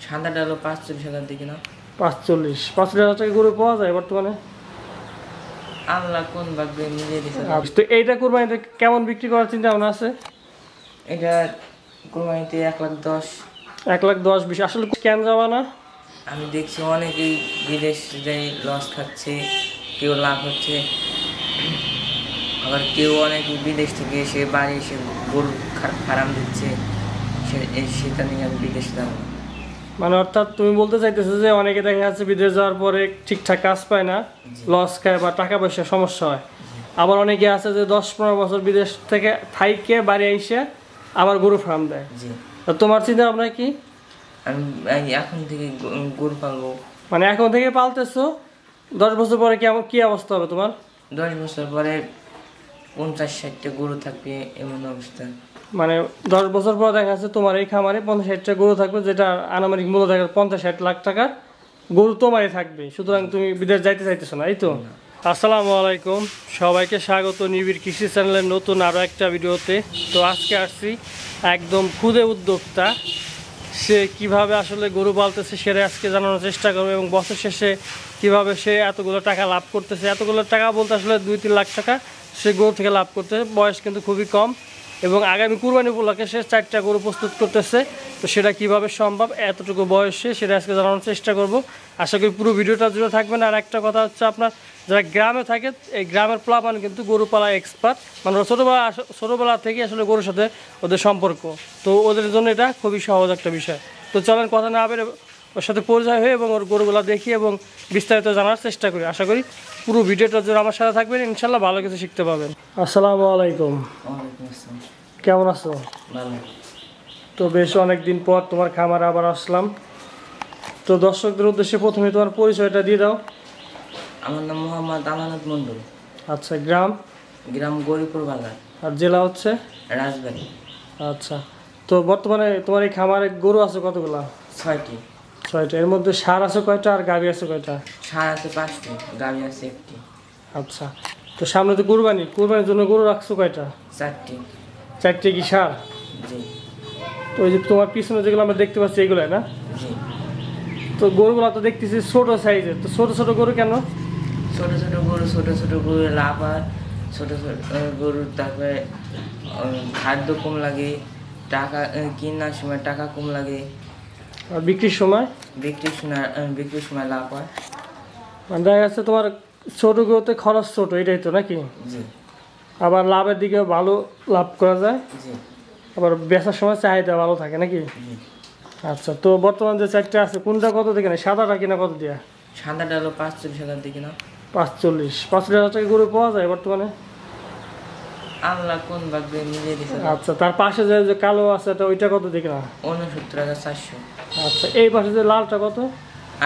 সাদাটা হলো 45,000 দিকে না। 45,000 টাকা গরু পাওয়া যায় বর্তমানে? আল্লাহ কোন ভাগ্যে মিলিয়ে দিছে। তো এইটা কুরবানিতে কেমন বিক্রি করার চিন্তা ভাবনা আছে? এটা কুরবানিতে 1,10,000। 1,10,000 20 আসলে কেন যাওয়া না? আমি দেখছি অনেকেই বিদেশ যাই লস খাচ্ছে, কেউ লাভ হচ্ছে, আবার কেউ অনেক বিদেশ থেকে এসে বাড়ি এসে গরু ফার্ম দিচ্ছে, সেটা নিয়ে আমি বিদেশ যাব না। মানে অর্থাৎ তুমি বলতে চাইতেছো যে অনেকে দেখা যাচ্ছে বিদেশ যাওয়ার পরে ঠিকঠাক কাজ পায় না, লস খায় বা টাকা পয়সার সমস্যা হয়। আবার অনেকে আছে যে 10-15 বছর বিদেশ থেকে থাইকে বাড়ি এসে আবার গরু ফার্ম দেয়। তো তোমার চিন্তা ভাবনা কি? আমি এখন থেকে গরু পালবো। মানে এখন থেকে পালতেছো, 10 বছর পরে কেমন কি অবস্থা হবে তোমার? 10 বছর পরে 50-60টা গরু থাকবে এমন অবস্থা। মানে 10 বছর পর দেখা যাচ্ছে তোমার এই খামারে 50-60টা গরু থাকবে, যেটা আনুমানিক মূল্য দেখা 50-60 লাখ টাকার গরু তোমারই থাকবে। সুতরাং তুমি বিদেশ যাইতে চাইতেছো না, এই তো? আসসালামু আলাইকুম, সবাইকে স্বাগত নিবিড় কৃষি চ্যানেলের নতুন আরও একটা ভিডিওতে। তো আজকে আসছি একদম খুদে উদ্যোক্তা, সে কিভাবে আসলে গরু পালতেছে সেটা আজকে জানানোর চেষ্টা করবে, এবং বছর শেষে কিভাবে সে এতগুলো টাকা লাভ করতেছে। এতগুলো টাকা বলতে আসলে 2-3 লাখ টাকা সে গরু থেকে লাভ করতেছে। বয়স কিন্তু খুবই কম, এবং আগামী কুরবানি উপলক্ষে সে 4টা গরু প্রস্তুত করতেছে। তো সেটা কিভাবে সম্ভব এতটুকু বয়সে, সেটা আজকে জানানোর চেষ্টা করব। আশা করি পুরো ভিডিওটা জুড়ে থাকবেন। আর একটা কথা হচ্ছে, আপনার যারা গ্রামে থাকে, এই গ্রামের পোলাপান কিন্তু গরু পালা এক্সপার্ট, মানে ছোটোবেলা থেকে আসলে গরুর সাথে ওদের সম্পর্ক, তো ওদের জন্য এটা খুবই সহজ একটা বিষয়। তো চলেন কথা না বের ওর সাথে পরিচয় হয়ে এবং ওর গরুগুলো দেখি এবং বিস্তারিত জানার চেষ্টা করি। আশা করি পুরো ভিডিওটা জন্য আমার সাথে থাকবেন, ইনশাল্লাহ ভালো কিছু শিখতে পাবেন। আসসালামু আলাইকুম, কেমন আছো? ভালো। তো বেশ অনেকদিন পর তোমার খামারে আবার আসলাম। তো দর্শকদের উদ্দেশ্যে প্রথমে তোমার পরিচয়টা দিয়ে দাও। আমার নাম মোহাম্মদ আমানত মন্ডল। আচ্ছা, গ্রাম? গ্রাম গরিপুর বাজার। আর জেলা হচ্ছে রাজবাড়ী। আচ্ছা, তো বর্তমানে তোমার এই খামারে গরু আছে কতগুলা? 6টি। 6টা। এর মধ্যে ষাঁড় আছে কয়টা আর গাভী আছে কয়টা? ষাঁড় আছে 5টি, গাভী আছে 1টি। আচ্ছা, তো সামনে তো কুরবানির জন্য গরু রাখছো কয়টা? 4টি। 4টে কি ষাঁড়? জি। তো ওই যে তোমার পিছনে যেগুলো আমরা দেখতে পাচ্ছি এগুলাই না? জি। তো গরুগুলো তো দেখতেছি ছোট সাইজের, তো ছোট ছোট গরু কেন? ছোট ছোট গরু লাভ হয়। ছোট গরু, তারপরে খাদ্য কম লাগে, টাকা কেনার সময় টাকা কম লাগে, আর বিক্রির সময়? বিক্রির সময় লাভ হয়। মানে দেখা যাচ্ছে তোমার ছোট গরুতে খরচ ছোট, এটাই তো নাকি? জি। আবার লাভের দিকে ভালো লাভ করা যায়। জি। আবার বেচার সময় চাহিদা ভালো থাকে নাকি? জি। আচ্ছা, তো বর্তমান যে 4টা আছে কোনটা কত দিকে না? সাদাটা কিনা কত দিয়া? সাদাটা হলো 45,000 দিকে না। 45,000 টাকা গরু পাওয়া যায় বর্তমানে? আল্লাহ কোন ভাগ্যে মিলিয়ে দিছে। আচ্ছা, তার পাশে যে কালো আছে ওইটা কত দিকে না? 69,400। আচ্ছা, এই পাশে যে লালটা কত?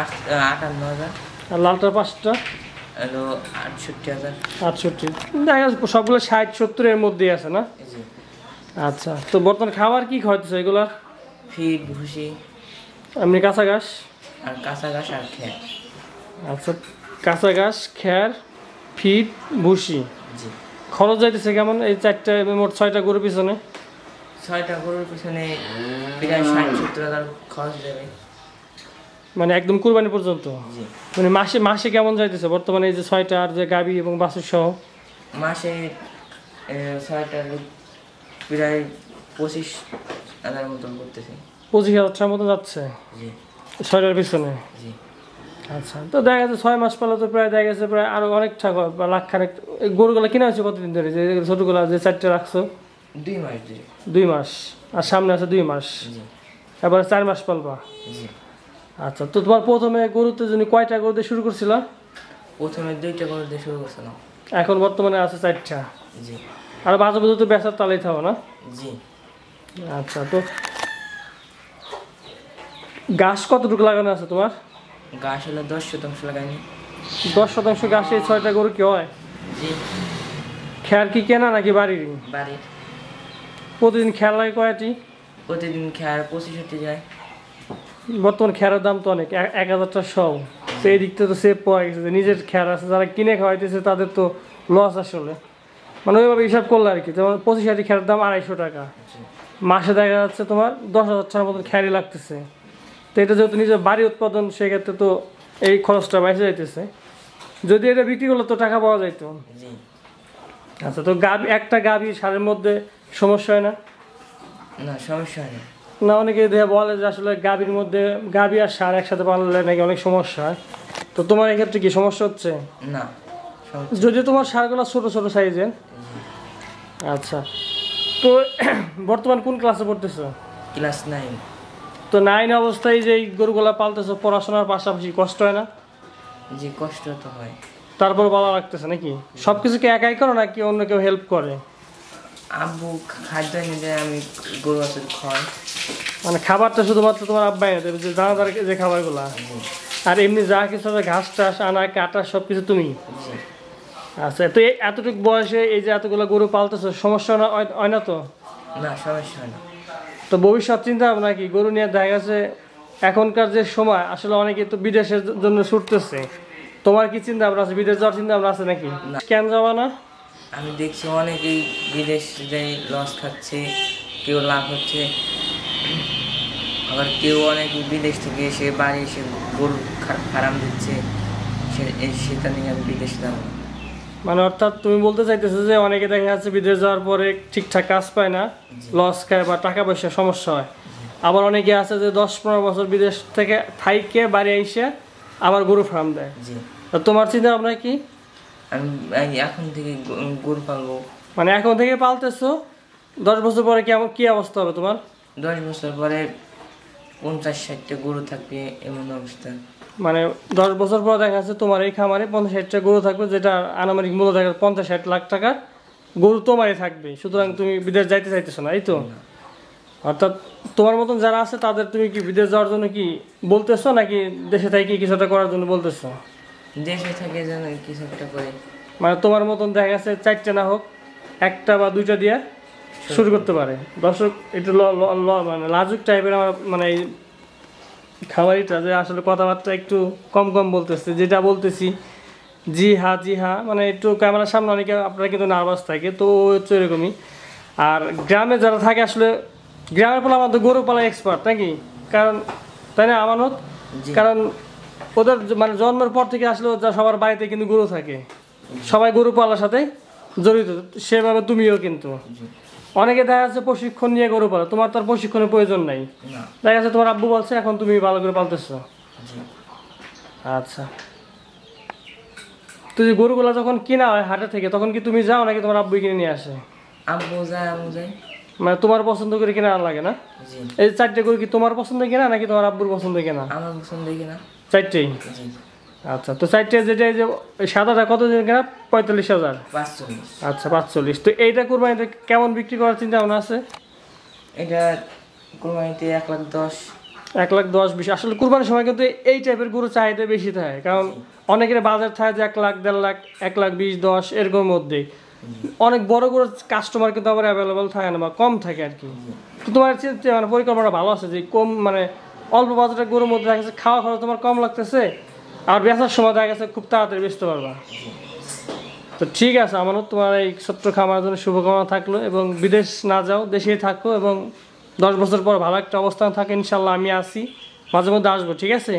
58,000। আর লালটার পাশটা হলো 68,000। 68। দেখা যাচ্ছে সবগুলো 60-70 এর মধ্যেই আছে না? জি। আচ্ছা, তো বর্তমান খাবার কি খাওয়াইতেছে এগুলা? ফিড, ভুসি, এমনি কাঁচা ঘাস? আর কাঁচা ঘাস আর খের। আচ্ছা, কাঁচা ঘাস, খের, ফিড, ভুসি। জি। খরচ যাইতেছে কেমন এই 4টা মোট 6টা গরুর পিছনে? 6টা গরুর পিছনে প্রায় 60-70,000 খরচ দেবে। মানে একদম কুরবানি পর্যন্ত? জি। মানে মাসে কেমন যাইতেছে বর্তমানে এই যে 6টা আর যে গাভী এবং বাছুর সহ? মাসে 6টার প্রায় 25,000 মতন করতেছে। 25,000 টাকার মতো যাচ্ছে? জি। 6টার পিছনে? জি। আচ্ছা, তো দেখা যাচ্ছে 6 মাস পালা তো প্রায় দেখা গেছে প্রায় আরো অনেক টাকা বা লাখ খানেক। এই গরুগুলো কিনা হয়েছে কতদিন ধরে, যে ছোটগুলো যে 4টা রাখছো? 2 মাস ধরে। 2 মাস। আর সামনে আছে 2 মাস। জি। এবারে 4 মাস পালবা? জি। আচ্ছা, তো তোমার প্রথমে গরুতে যদি কয়টা গরু দিয়ে শুরু করছিল? প্রথমে 2টা গরু দিয়ে শুরু করছিলাম। এখন বর্তমানে আছে 4টা? জি। আর মাঝে মধ্যে তো বেচার তালেই থাকো না? জি। আচ্ছা, তো ঘাস কতটুকু লাগানো আছে তোমার? ঘাস হলো 10% লাগাইনি। 10% ঘাসে 6টা গরু কি হয়? জি। খেয়ার কি কেনা নাকি বাড়ির? বাড়ির। প্রতিদিন খেয়ার লাগে কয়টি? প্রতিদিন খেয়ার 25-30 যায়। বর্তমান খেয়ারের দাম তো অনেক, 1,000 টাকা সব। তো এই দিক থেকে তো সেভ পাওয়া গেছে যে নিজের খেয়ার আছে, যারা কিনে খাওয়াইতেছে তাদের তো লস আসলে। মানে ওইভাবে হিসাব করলে আর কি, যেমন 25-60 খেয়ারের দাম 250 টাকা। মাসে দেখা যাচ্ছে তোমার 10,000 টাকার মতন খেয়ারই লাগতেছে। তো এটা যেহেতু নিজের বাড়ি উৎপাদন, সেক্ষেত্রে তো এই খরচটা বেঁচে যাইতেছে। যদি এটা বিক্রি করলে তো টাকা পাওয়া যাইতো। জি। আচ্ছা, তো একটা গাভী সারের মধ্যে সমস্যা হয় না? না, সমস্যা হয় না। না, অনেকে দেখে বলে যে আসলে গাভীর মধ্যে গাভী আর সার একসাথে পাললে নাকি অনেক সমস্যা হয়। তো তোমার এক্ষেত্রে কি সমস্যা হচ্ছে? না, যদি তোমার সারগুলো ছোট ছোট সাইজের। আচ্ছা, তো বর্তমান কোন ক্লাসে পড়তেছো? ক্লাস 9। তো 9 অবস্থায় যে এই গরুগুলা পালতেছো, পড়াশোনার পাশাপাশি কষ্ট হয় না? জি, কষ্ট তো হয়। তারপর ভালো লাগতেছে নাকি? সবকিছু কি একাই করো নাকি অন্য কেউ হেল্প করে? আব্বু খাদ্য এনে দেয়, আমি গরু বাছুর খাওয়াই। মানে খাবারটা শুধুমাত্র তোমার আব্বা এনে দেবে, যে দানাদার যে খাবারগুলা, আর এমনি যা কিছু আছে ঘাস টাস আনা কাটা সব কিছু তুমি? জি। আচ্ছা, তো এতটুকু বয়সে এই যে এতগুলো গরু পালতেছো, সমস্যা হয় না তো? না, সমস্যা হয় না। তো ভবিষ্যৎ চিন্তা ভাবনা কি? গরু নিয়ে দেখা গেছে এখনকার যে সময় আসলে অনেকে তো বিদেশের জন্য ছুটতেছে, তোমার কি চিন্তা ভাবনা আছে? বিদেশ যাওয়ার চিন্তা ভাবনা আছে নাকি? কেন যাবা না? আমি দেখছি অনেকেই বিদেশ যাই লস খাচ্ছে, কেউ লাভ হচ্ছে, আবার কেউ অনেক বিদেশ থেকে এসে বাড়ি এসে গরু ফার্ম দিচ্ছে। সেটা নিয়ে আমি বিদেশ যাব না। মানে অর্থাৎ তুমি বলতে চাইতেছো যে অনেকে দেখা যাচ্ছে বিদেশ যাওয়ার পরে ঠিকঠাক কাজ পায় না, লস খায় বা টাকা পয়সার সমস্যা হয়। আবার অনেকে আছে যে 10-15 বছর বিদেশ থেকে থাইকে বাড়ি এসে আবার গরু ফার্ম দেয়। জি। তো তোমার চিন্তা ভাবনা কি? আমি এখন থেকে গরু পালবো। মানে এখন থেকে পালতেছো, 10 বছর পরে কি অবস্থা হবে তোমার? 10 বছর পরে 50-60টা গরু থাকবে, এমন অবস্থা। মানে 10 বছর পর দেখা যাচ্ছে তোমার এই খামারে 50-60টা গরু থাকবে, যেটা আনুমানিক মূল্য দেখা 50-60 লাখ টাকার গরু তোমারই থাকবে। সুতরাং তুমি বিদেশ যাইতে চাইতেছো না, এই তো? অর্থাৎ তোমার মতন যারা আছে তাদের তুমি কি বিদেশ যাওয়ার জন্য কি বলতেছো, নাকি দেশে থেকে কিছু একটা করার জন্য বলতেছো? দেশে থাকে যেন কিছু একটা করে। মানে তোমার মতন দেখা গেছে 4টে না হোক, 1টা বা 2টা দিয়ে শুরু করতে পারে। দর্শক একটু মানে লাজুক টাইপের আমার মানে এই খামারিটা, যে আসলে কথাবার্তা একটু কম কম বলতেছে, যেটা বলতেছি জি হ্যাঁ মানে একটু ক্যামেরার সামনে অনেকে আপনারা কিন্তু নার্ভাস থাকে, তো হচ্ছে এরকমই। আর গ্রামে যারা থাকে আসলে গ্রামের পালা আমাদের গরু পালা এক্সপার্ট নাকি? কারণ তাই না আমানত? কারণ ওদের মানে জন্মের পর থেকে আসলে সবার বাড়িতে কিন্তু গরু থাকে, সবাই গরু পালার সাথে জড়িত। সেভাবে তুমিও কিন্তু অনেকে দেখা যাচ্ছে প্রশিক্ষণ নিয়ে গরু পালো, তোমার তার প্রশিক্ষণের প্রয়োজন নাই। দেখা যাচ্ছে তোমার আব্বু বলছে, এখন তুমি ভালো করে পালতেছো। আচ্ছা, তো যে গরুগুলা যখন কিনা হয় হাটে থেকে, তখন কি তুমি যাও নাকি তোমার আব্বু কিনে নিয়ে আসে? আব্বু যায়। মানে তোমার পছন্দ করে কেনা লাগে না? এই 4টে গরু কি তোমার পছন্দ কেনা নাকি তোমার আব্বুর পছন্দ কেনা? আমার পছন্দ কিনা। 4টেই? আচ্ছা, তো 4টে যেটা এই যে সাদাটা কত দিন কেনা? 45,000? 45। আচ্ছা, 45। তো এইটা কুরবানিতে কেমন বিক্রি করার চিন্তা ভাবনা আছে? এটা কুরবানিতে 1,10,000। 1,10,000-20 আসলে কুরবানির সময় কিন্তু এই টাইপের গরু চাহিদা বেশি থাকে, কারণ অনেকের বাজার থাকে যে 1,00,000, 1,50,000, 1,20,000, 10 এরকম মধ্যেই। অনেক বড় বড় কাস্টমার কিন্তু আবার অ্যাভেলেবল থাকে না বা কম থাকে আর কি। তো তোমার মানে পরিকল্পনা ভালো আছে যে কম মানে অল্প বাজারের গরুর মধ্যে দেখা যাচ্ছে খাওয়া খরচ তোমার কম লাগতেছে, আর বেচার সময় দেখা গেছে খুব তাড়াতাড়ি বেচতে পারবা। তো ঠিক আছে, আমারও তোমার এই ছোট্ট খামারের জন্য শুভকামনা থাকলো, এবং বিদেশ না যাও, দেশেই থাকো, এবং 10 বছর পর ভালো একটা অবস্থান থাকে ইনশাল্লাহ। আমি আসি, মাঝে মধ্যে আসবো, ঠিক আছে?